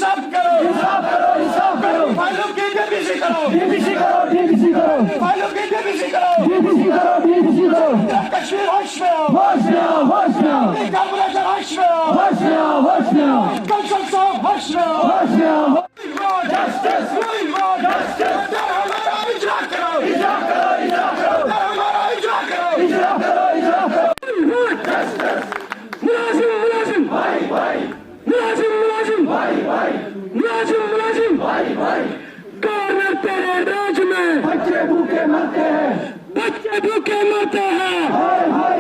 इंसाफ करो, इंसाफ करो, इंसाफ करो, फाइलों की डीबीसी करो, डीबीसी करो, डीबीसी करो, फाइलों की डीबीसी करो, डीबीसी करो, डीबीसी करो, कश्मीर होश में आओ, होश में आओ, होश में आओ, कॉर्पोरेशन होश में आओ, होश में आओ, होश में आओ, कौशल साहब होश में आओ, होश में आओ, जस्टिस, जस्टिस, हमारा इजरा करो, इजरा करो, इजरा करो, हमारा इजरा करो, इजरा करो, इजरा करो, जस्टिस, मुलाजिम, मुलाजिम, भाई भाई, मुलाजिम, मुलाजिम, भाई भाई, मुलाजिम, मुलाजिम, भाई भाई, कौन मरते हैं राज में, बच्चे भूखे मरते हैं, बच्चे भूखे मरते हैं, हाय हाय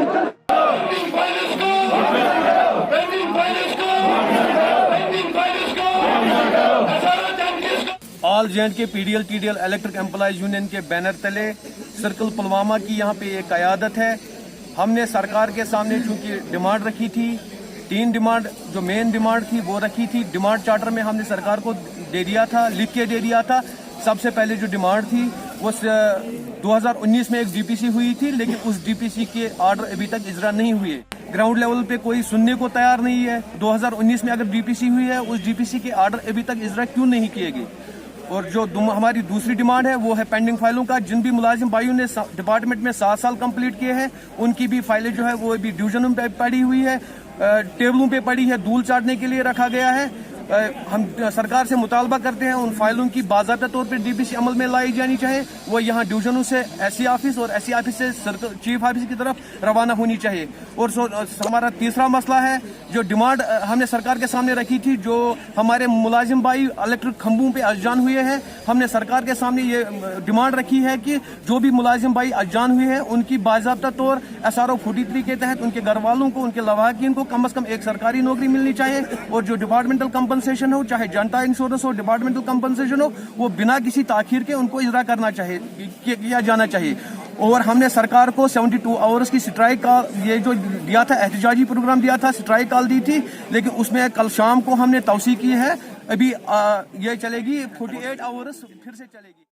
all J and K PDL TDL electric employees union के बैनर तले सर्कल पुलवामा की यहाँ पे एक क़यादत है। हमने सरकार के सामने चूंकि डिमांड रखी थी, 3 डिमांड जो मेन डिमांड थी वो रखी थी। डिमांड चार्टर में हमने सरकार को दे दिया था, लिख के दे दिया था। सबसे पहले जो डिमांड थी वो 2019 में एक डीपीसी हुई थी, लेकिन उस डीपीसी के ऑर्डर अभी तक इजरा नहीं हुए। ग्राउंड लेवल पे कोई सुनने को तैयार नहीं है। 2019 में अगर डीपीसी हुई है, उस डीपीसी के ऑर्डर अभी तक इजरा क्यों नहीं किए गए। और जो हमारी दूसरी डिमांड है वो है पेंडिंग फाइलों का। जिन भी मुलाजिम भाइयों ने डिपार्टमेंट में 7 साल कंप्लीट किए हैं, उनकी भी फाइलें जो है वो भी डिवीजनों पे पड़ी हुई है, टेबलों पे पड़ी है, धूल चाटने के लिए रखा गया है। हम सरकार से मुतालबा करते हैं उन फाइलों की बाज़ाब्ता तौर पर डीपीसी अमल में लाई जानी चाहिए। वो यहाँ डिवीजनों से एससी ऑफिस और एससी ऑफिस से चीफ ऑफिस की तरफ रवाना होनी चाहिए। और हमारा तीसरा मसला है, जो डिमांड हमने सरकार के सामने रखी थी, जो हमारे मुलाजिम भाई इलेक्ट्रिक खंभों पे अजान हुए हैं, हमने सरकार के सामने ये डिमांड रखी है कि जो भी मुलाजिम भाई अजान हुए हैं उनकी बाज़ाब्ता तौर SRO 43 के तहत उनके घर वालों को, उनके लवाकिन को कम से कम एक सरकारी नौकरी मिलनी चाहिए। और जो डिपार्टमेंटल कंपनसेशन हो, चाहे जनता इंश्योरेंस हो, डिपार्टमेंटल कंपनसेशन हो, वो बिना किसी ताखीर के उनको इजरा करना चाहिए, किया जाना चाहिए। और हमने सरकार को 72 आवर्स की स्ट्राइक का ये जो दिया था, एहतजाजी प्रोग्राम दिया था, स्ट्राइक कॉल दी थी, लेकिन उसमें कल शाम को हमने तौसीक की है। अभी ये चलेगी 48 आवर्स फिर से चलेगी।